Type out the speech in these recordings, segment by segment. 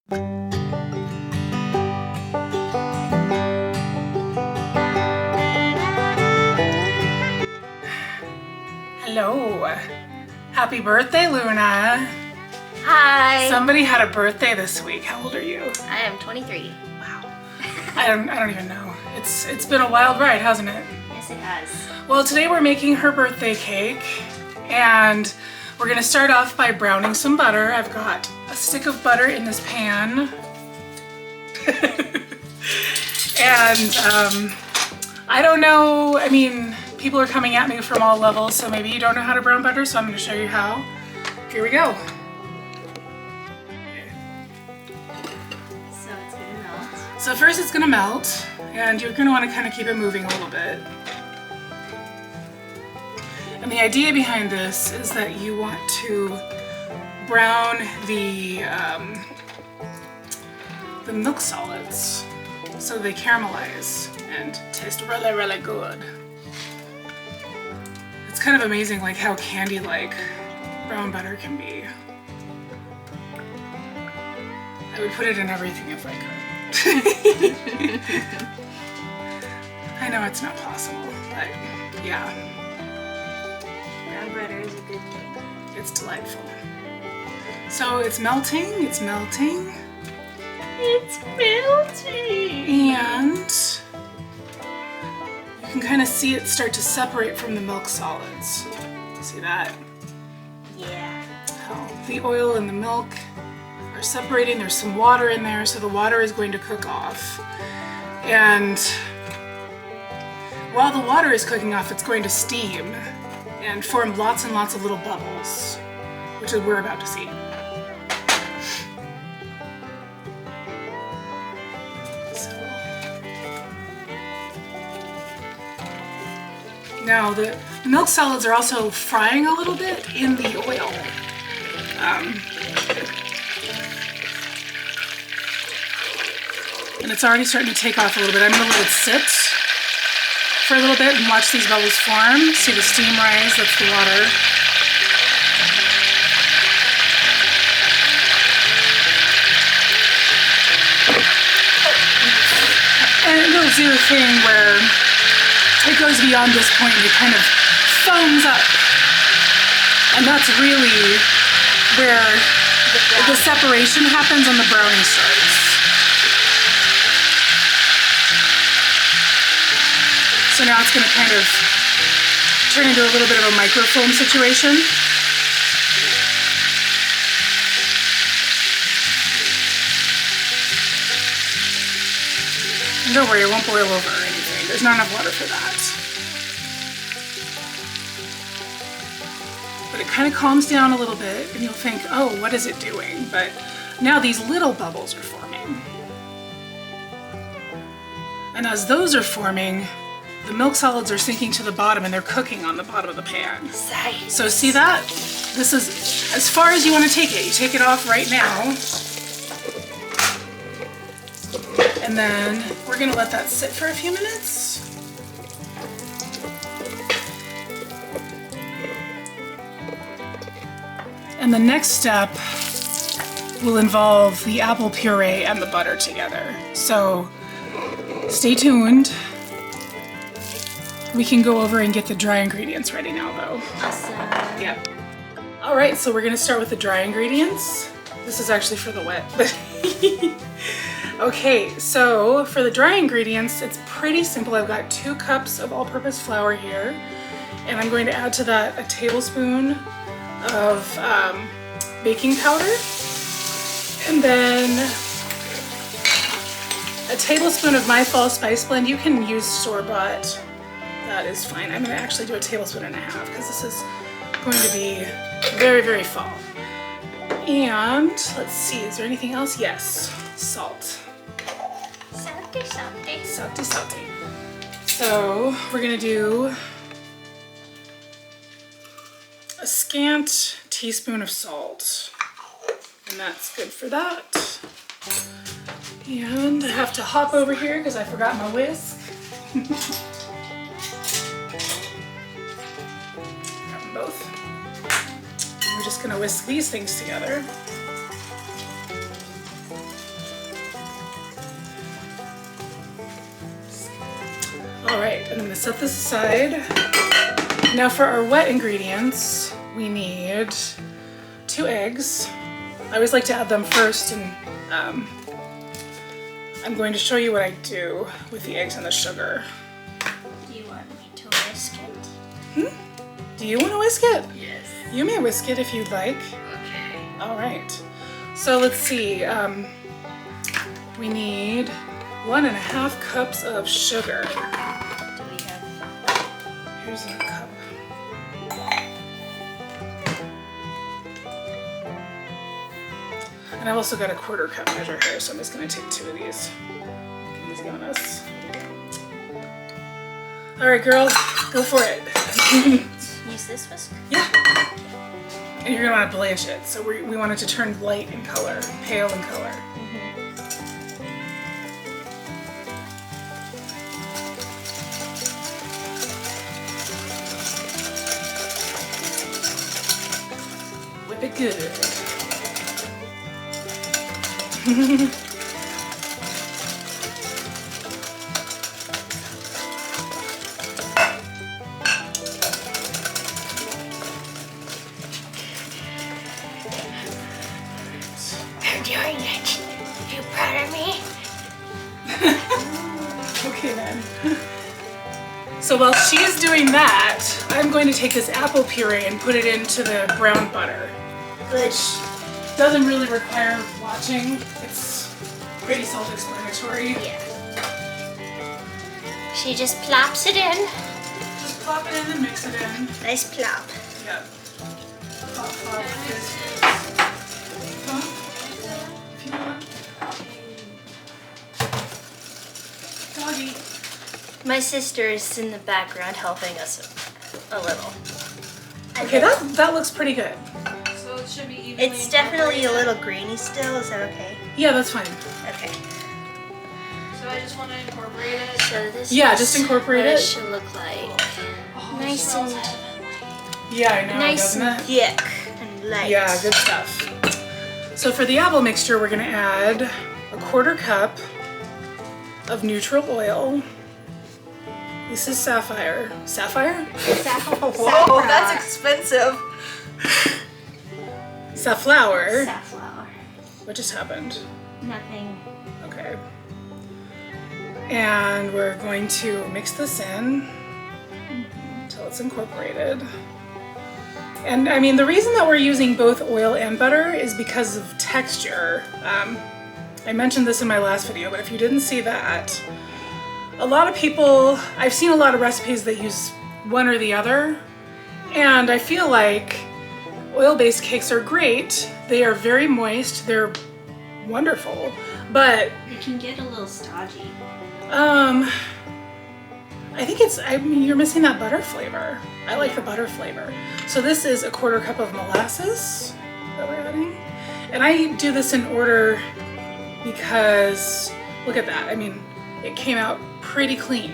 Hello. Happy birthday, Luna. Hi. Somebody had a birthday this week. How old are you? I am 23. Wow. I don't even know. It's been a wild ride, hasn't it? Yes, it has. Well, today we're making her birthday cake, and we're gonna start off by browning some butter. I've got a stick of butter in this pan. And I don't know, I mean, people are coming at me from all levels, so maybe you don't know how to brown butter, so I'm gonna show you how. Here we go. So it's gonna melt. So first it's gonna melt, and you're gonna wanna kind of keep it moving a little bit. And the idea behind this is that you want to brown the milk solids so they caramelize and taste really, really good. It's kind of amazing like how candy-like brown butter can be. I would put it in everything if I could. I know it's not possible, but yeah. Brown butter is a good thing. It's delightful. So it's melting, it's melting. It's melting! And you can kind of see it start to separate from the milk solids. See that? Yeah. How the oil and the milk are separating. There's some water in there, so the water is going to cook off. And while the water is cooking off, it's going to steam and form lots and lots of little bubbles, which is what we're about to see. Now the milk solids are also frying a little bit in the oil. And it's already starting to take off a little bit. I'm gonna let it sit for a little bit and watch these bubbles form. See the steam rise, that's the water. And it'll do a thing where it goes beyond this point and it kind of foams up. And that's really where the separation happens and the browning starts. So now it's going to kind of turn into a little bit of a microfoam situation. And don't worry, it won't boil over or anything. There's not enough water for that. But it kind of calms down a little bit and you'll think, oh, what is it doing? But now these little bubbles are forming. And as those are forming, the milk solids are sinking to the bottom and they're cooking on the bottom of the pan. Science. So see that? This is as far as you want to take it. You take it off right now. And then we're gonna let that sit for a few minutes. And the next step will involve the apple puree and the butter together. So stay tuned. We can go over and get the dry ingredients ready now though. Awesome. Yep. All right, so we're gonna start with the dry ingredients. This is actually for the wet. Okay, so for the dry ingredients, it's pretty simple. I've got 2 cups of all-purpose flour here, and I'm going to add to that a tablespoon of baking powder, and then a tablespoon of My Fall Spice Blend. You can use store-bought. That is fine. I'm going to actually do a tablespoon and a half because this is going to be very, very fall. And let's see, is there anything else? Yes, salt. Salty. So we're gonna do a scant teaspoon of salt, and that's good for that. And I have to hop over here because I forgot my whisk. Grab them both. And we're just gonna whisk these things together. All right, and I'm gonna set this aside. Now for our wet ingredients, we need 2 eggs. I always like to add them first, and I'm going to show you what I do with the eggs and the sugar. Do you want me to whisk it? Do you want to whisk it? Yes. You may whisk it if you'd like. Okay. All right. So let's see. We need 1.5 cups of sugar. Do we have? Here's a cup. And I've also got a 1/4 cup measure here, so I'm just going to take 2 of these. Easy on us. All right, girls, go for it. Use this whisk? Yeah. And you're gonna want to blanch it. So we want it to turn light in color, pale in color. Whip it good. I'm doing it. You proud of me? Okay then. So while she's doing that, I'm going to take this apple puree and put it into the brown butter. Good. Doesn't really require watching. It's pretty self-explanatory. Yeah. She just plops it in. Just plop it in and mix it in. Nice plop. Yep. Plop, plop. Huh? If you want. Doggy. My sister is in the background helping us a little. Okay, that looks pretty good. So it should be evenly It's definitely a incorporated. little grainy still. Is that okay? Yeah, that's fine. Okay. So I just want to incorporate it. So this Yeah, is just incorporate what it. it should look like. Oh, Nice it smells and- heavenly. Yeah, I know, Nice doesn't and it? thick and light. Yeah, good stuff. So for the apple mixture, we're gonna add a 1/4 cup of neutral oil. This is sapphire. Sapphire? Whoa, that's expensive. Safflower. Safflower. What just happened? Nothing. Okay. And we're going to mix this in until it's incorporated. And I mean, the reason that we're using both oil and butter is because of texture. I mentioned this in my last video, but if you didn't see that, a lot of people, I've seen a lot of recipes that use one or the other, and I feel like oil-based cakes are great. They are very moist, they're wonderful, but It can get a little stodgy. I mean, you're missing that butter flavor. I like the butter flavor. So this is a 1/4 cup of molasses that we're adding. And I do this in order because, look at that. I mean, it came out pretty clean.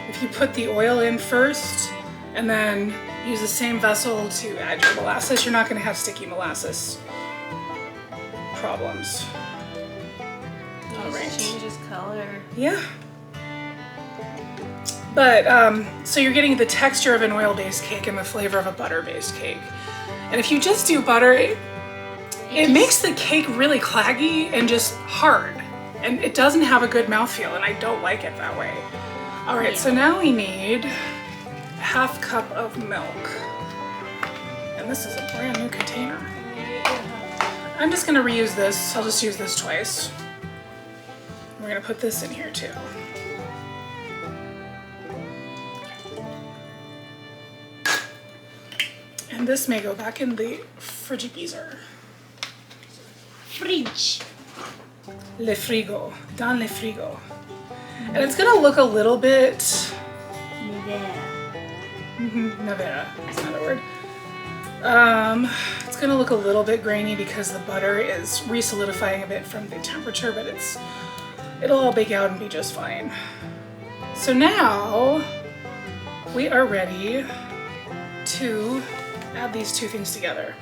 If you put the oil in first and then use the same vessel to add your molasses, you're not gonna have sticky molasses problems. All right. Changes color. Yeah. But, so you're getting the texture of an oil-based cake and the flavor of a butter-based cake. And if you just do butter, it makes the cake really claggy and just hard. And it doesn't have a good mouthfeel, and I don't like it that way. All right, so now we need a 1/2 cup of milk. And this is a brand new container. I'm just gonna reuse this. I'll just use this twice. We're gonna put this in here too. And this may go back in the frigidizer. Fridge. Le frigo, dans le frigo. And it's gonna look a little bit, nevera, that's another word. It's gonna look a little bit grainy because the butter is re-solidifying a bit from the temperature, but it'll all bake out and be just fine. So now we are ready to add these 2 things together.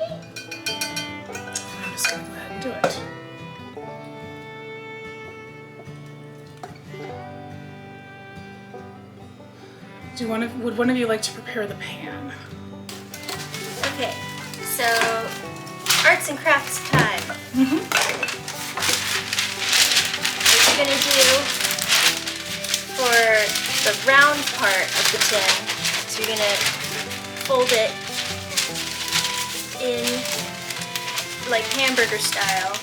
I'm just gonna go ahead and do it. Would one of you like to prepare the pan? Okay, so arts and crafts time. Mm-hmm. What you're gonna do for the round part of the tin, so you're gonna fold it in like hamburger style,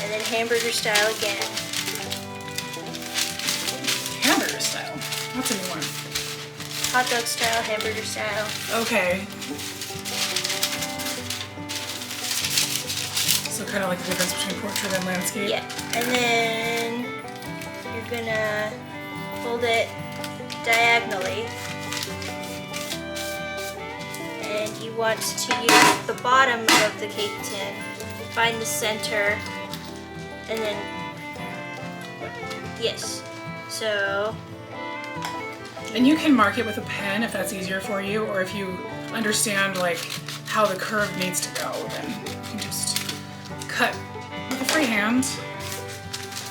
and then hamburger style again. Hamburger style. That's a new one. Hot dog style, hamburger style. Okay. So kind of like the difference between portrait and landscape. Yeah, and then you're gonna fold it diagonally, and you want to use the bottom of the cake tin, find the center, and then yes. So And you can mark it with a pen if that's easier for you, or if you understand like how the curve needs to go, then you can just cut with a free hand.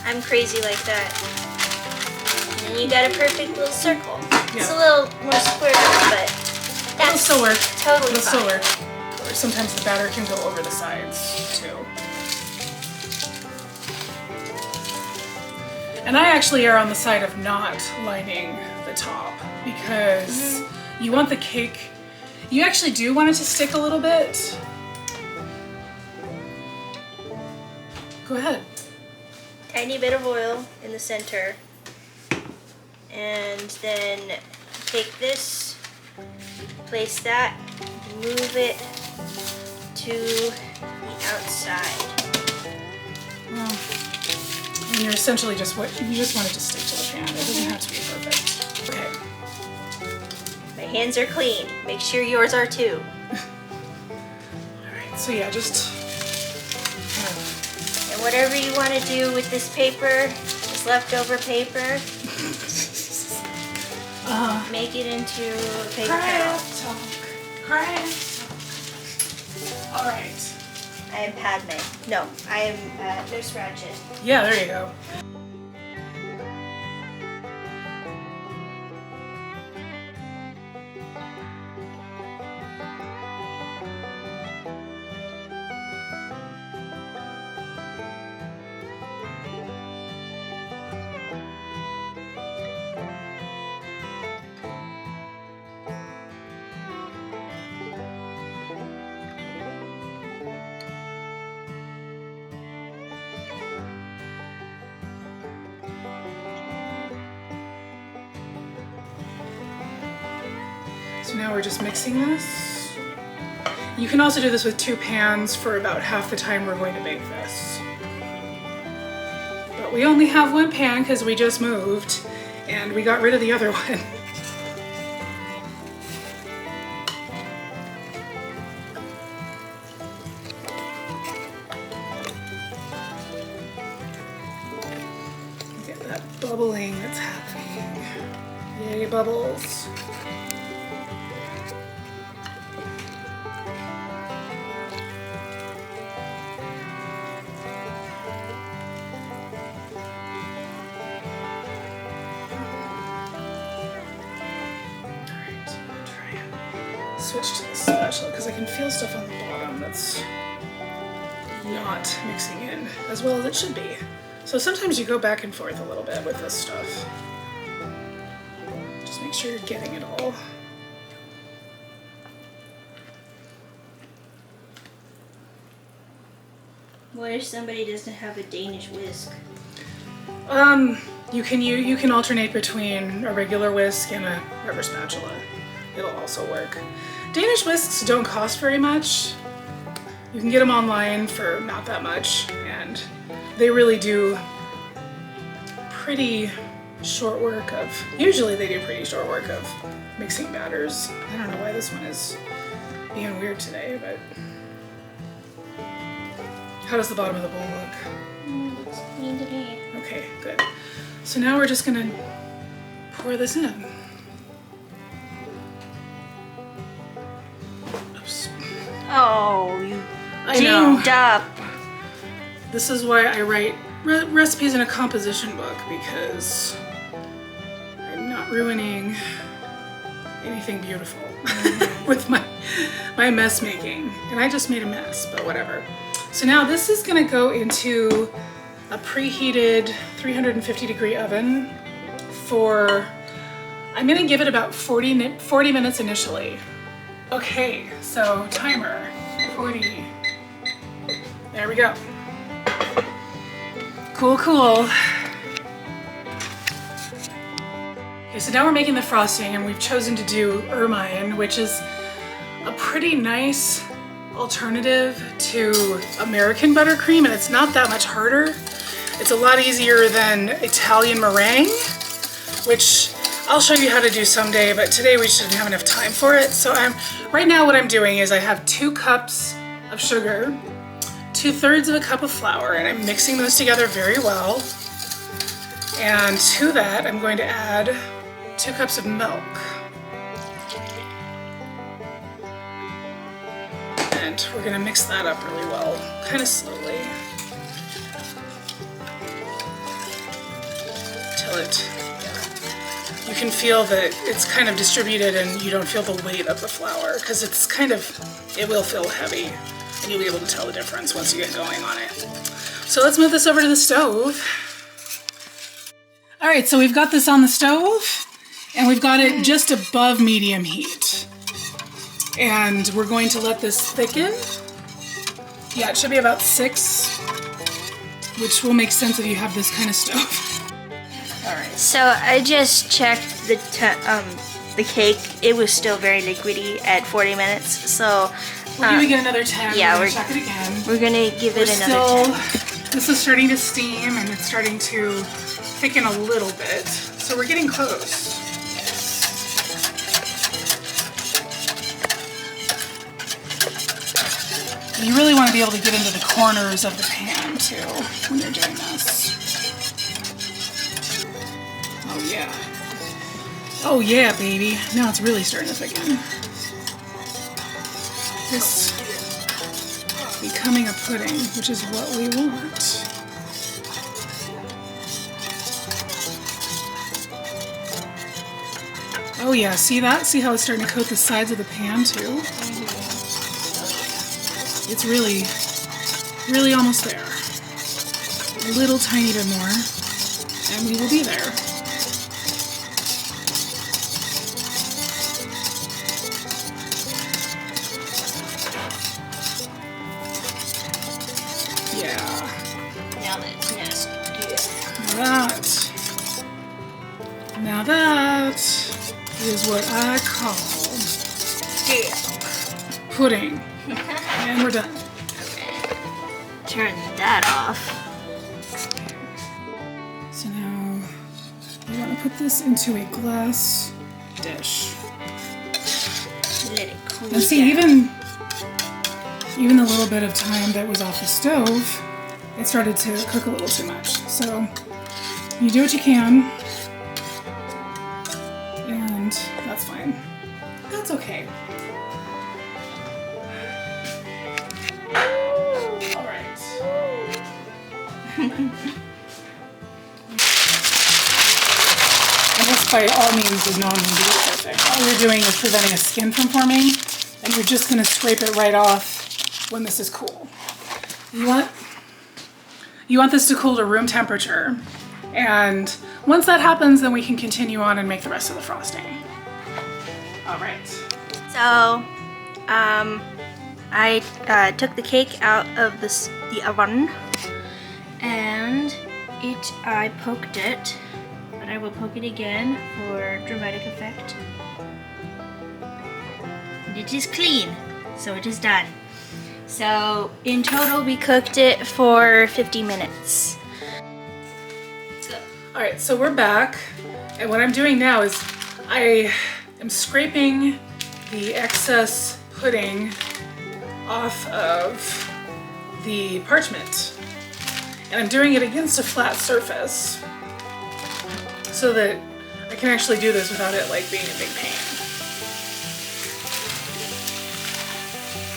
I'm crazy like that. And then you got a perfect little circle. It's a Yeah. little more squirrely, but It'll that's still work. totally It'll still fine. work. Or sometimes the batter can go over the sides too. And I actually are on the side of not lining the top because you want the cake, you actually do want it to stick a little bit. Go ahead. Tiny bit of oil in the center, and then take this, place that, move it to the outside. And you're essentially you just want it to stick to the pan. It doesn't have to be perfect. Okay. My hands are clean. Make sure yours are too. All right. So yeah, just kind of And whatever you want to do with this paper, this leftover paper, make it into a paper towel. Craft talk. All right. I am Padme. No, I am Nurse Ratched. Yeah, there you go. So now we're just mixing this. You can also do this with 2 pans for about half the time we're going to bake this. But we only have 1 pan because we just moved and we got rid of the other one. Get that bubbling that's happening. Yay, bubbles. Switch to the spatula because I can feel stuff on the bottom that's not mixing in as well as it should be. So sometimes you go back and forth a little bit with this stuff. Just make sure you're getting it all. What if somebody doesn't have a Danish whisk? You can alternate between a regular whisk and a rubber spatula. It'll also work. Danish whisks don't cost very much. You can get them online for not that much, and they really do pretty short work of, usually they do pretty short work of mixing batters. I don't know why this one is being weird today, but how does the bottom of the bowl look? Looks clean to me. Okay, good. So now we're just gonna pour this in. Oops. Oh, you I know. dinged up. This is why I write recipes in a composition book, because I'm not ruining anything beautiful with my mess making. And I just made a mess, but whatever. So now this is gonna go into a preheated 350-degree oven for, I'm gonna give it about 40 minutes initially. Okay, so timer, 40. There we go. Cool, cool. Okay, so now we're making the frosting, and we've chosen to do ermine, which is a pretty nice alternative to American buttercream, and it's not that much harder. It's a lot easier than Italian meringue, which I'll show you how to do someday, but today we just didn't have enough time for it. So right now what I'm doing is I have 2 cups of sugar, 2/3 of a cup of flour, and I'm mixing those together very well. And to that, I'm going to add 2 cups of milk. And we're gonna mix that up really well, kind of slowly. Till you can feel that it's kind of distributed and you don't feel the weight of the flour, because it will feel heavy, and you'll be able to tell the difference once you get going on it. So let's move this over to the stove. All right, so we've got this on the stove, and we've got it just above medium heat. And we're going to let this thicken. Yeah, it should be about 6, which will make sense if you have this kind of stove. All right. So I just checked the cake. It was still very liquidy at 40 minutes. So We're gonna get another 10. yeah, we're gonna check it again. We're gonna give it another 10. This is starting to steam, and it's starting to thicken a little bit. So we're getting close. You really want to be able to get into the corners of the pan too when you're doing this. Oh yeah. Oh yeah, baby. Now it's really starting to thicken. This becoming a pudding, which is what we want. Oh yeah, see that? See how it's starting to coat the sides of the pan too? It's really, really almost there. A little tiny bit more, and we will be there. Yeah. Now that's nasty. Now that is what I call pudding. And we're done. Turn that off. So now we want to put this into a glass dish. Let it cool And see, down. even the little bit of time that was off the stove, it started to cook a little too much. So you do what you can, and that's fine. That's okay. All right. And this by all means does not mean to be perfect. All you're doing is preventing a skin from forming, and you're just going to scrape it right off when this is cool. You want this to cool to room temperature, and once that happens, then we can continue on and make the rest of the frosting. All right. So, I took the cake out of the oven, and I poked it, but I will poke it again for dramatic effect. And it is clean, so it is done. So in total, we cooked it for 50 minutes. All right, so we're back, and what I'm doing now is I am scraping the excess pudding off of the parchment, and I'm doing it against a flat surface so that I can actually do this without it like being a big pain.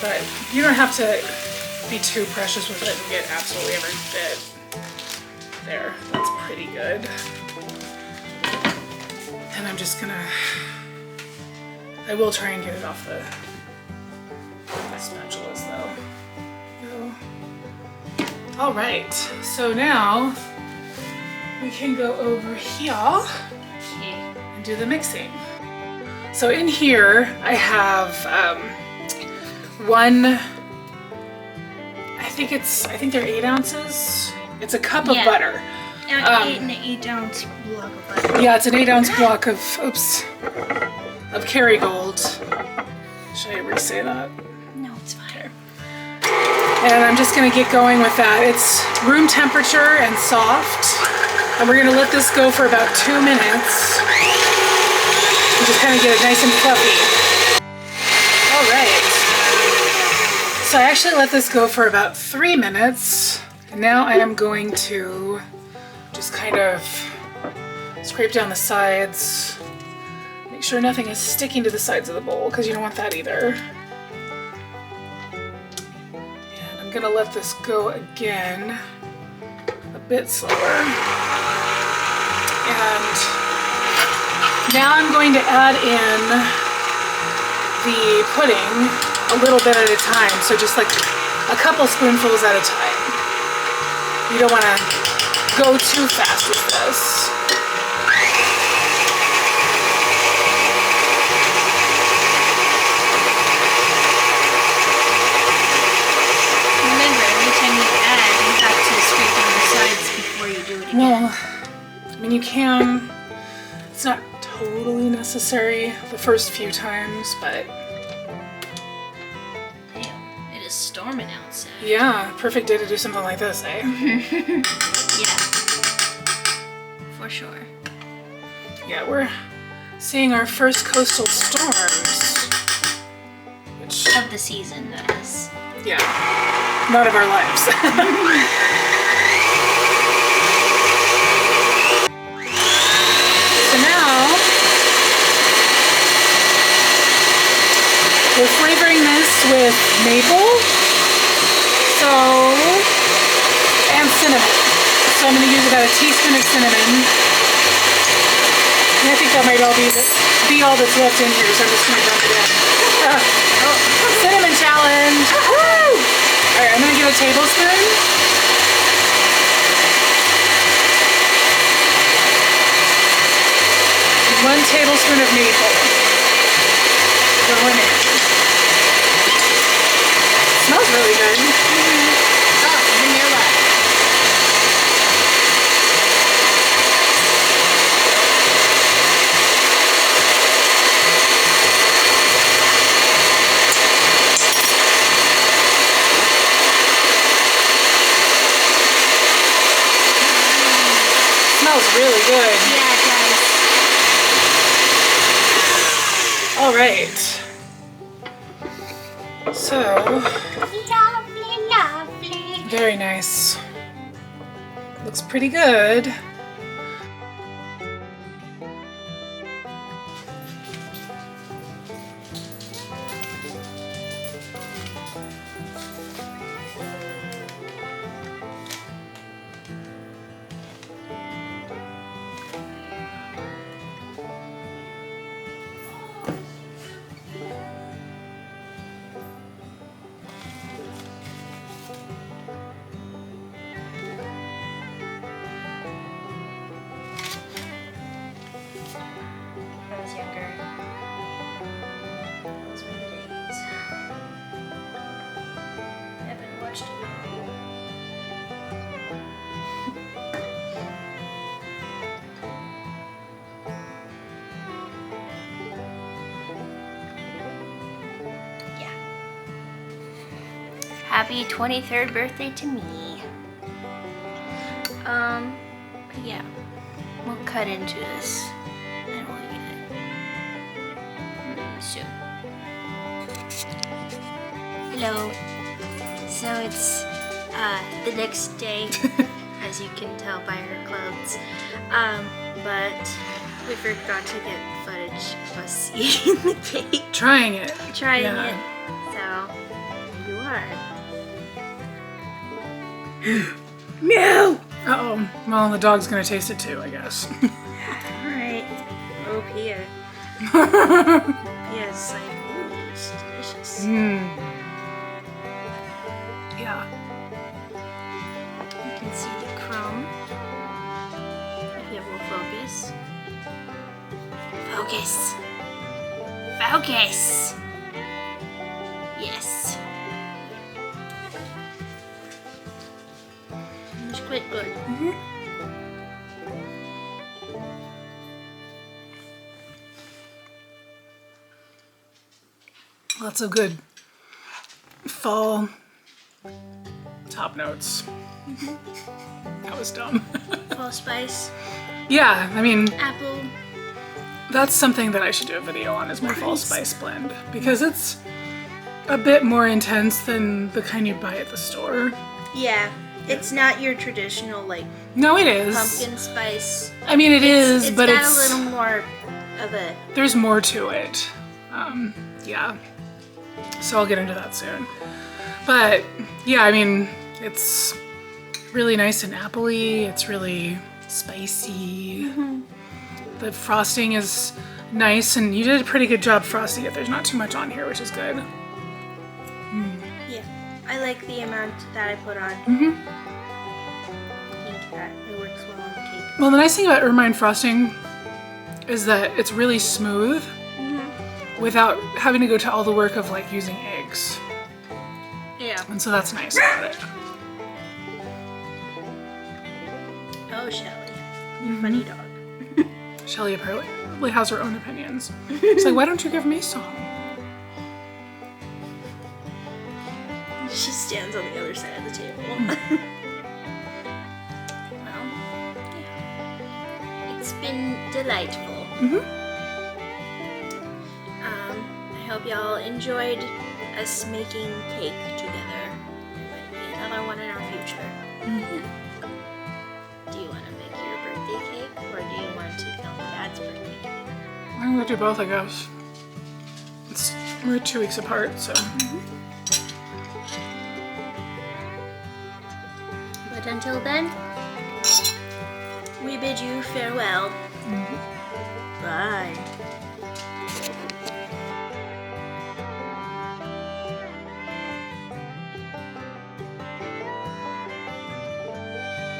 But you don't have to be too precious with it and get absolutely every bit. There, that's pretty good. And I'm just gonna I will try and get it off the spatulas though. All right, so now we can go over here and do the mixing. So in here I have I think they're 8 ounces. It's a cup of butter. An 8-ounce block of butter. Yeah, it's an 8-ounce block of Kerrygold. Should I re-say that? No, it's fine. And I'm just gonna get going with that. It's room temperature and soft. And we're gonna let this go for about 2 minutes. And just kind of get it nice and fluffy. All right. So I actually let this go for about 3 minutes. And now I am going to just kind of scrape down the sides. Make sure nothing is sticking to the sides of the bowl because you don't want that either. And I'm gonna let this go again a bit slower. And now I'm going to add in the pudding a little bit at a time. So just like a couple spoonfuls at a time. You don't want to go too fast with this. Remember, every time you add, you have to scrape on the sides before you do it again. Well, I mean, you can. It's not totally necessary the first few times, but Damn, it is storming outside. yeah, perfect day to do something like this, eh? Yeah, for sure. Yeah, we're seeing our first coastal storms. Which, Of the season, that is. yeah, not of our lives. So now, we're flavoring this with maple, and cinnamon. So I'm going to use about a teaspoon of cinnamon. And I think that might all be all that's left in here, so I'm just going to dump it in. Cinnamon challenge! Woo! Alright, I'm going to give a tablespoon. And 1 tablespoon of maple. Going in. Smells really good. Oh, vanilla. Smells really good. Yeah, it does. All right. So, Lovely, lovely. very nice. Looks pretty good. I was younger. Those were the days. I haven't watched it in a while. Yeah. Happy 23rd birthday to me. Yeah. We'll cut into this and we'll eat it. So. Hello. So it's the next day, as you can tell by her clothes. But we forgot to get footage of us eating the cake. Trying it. Trying Yeah. it. So here you are. No! Uh-oh. Well, the dog's gonna taste it too, I guess. Alright. Oh, here. Yes, like, ooh, it's delicious. Yeah. You can see the crumb. If it will focus. Focus. Focus. Yes. It's quite good. Lots of good fall top notes. That was dumb. Allspice, Yeah, I mean, apple. that's something that I should do a video on, is my fall spice blend, because it's a bit more intense than the kind you buy at the store. Yeah, it's not your traditional like No, it is. pumpkin spice. I mean, it's It's but got it's a little more of a. there's more to it. Yeah. So I'll get into that soon. But yeah, I mean, it's really nice and appley. It's really spicy. The frosting is nice, and you did a pretty good job frosting it. There's not too much on here, which is good. Yeah, I like the amount that I put on. Mm-hmm. I think that it works well on the cake. Well, the nice thing about ermine frosting is that it's really smooth without having to go to all the work of like using eggs. Yeah. And so that's nice about it. Oh, Shelly, you funny dog. Shelly apparently has her own opinions. It's like, why don't you give me some? She stands on the other side of the table. Well, yeah. It's been delightful. I hope y'all enjoyed us making cake together. There might be another one in our future. Do you want to make your birthday cake, or do you want to film Dad's birthday cake? I'm gonna do both, I guess. We're 2 weeks apart, so. But until then, we bid you farewell.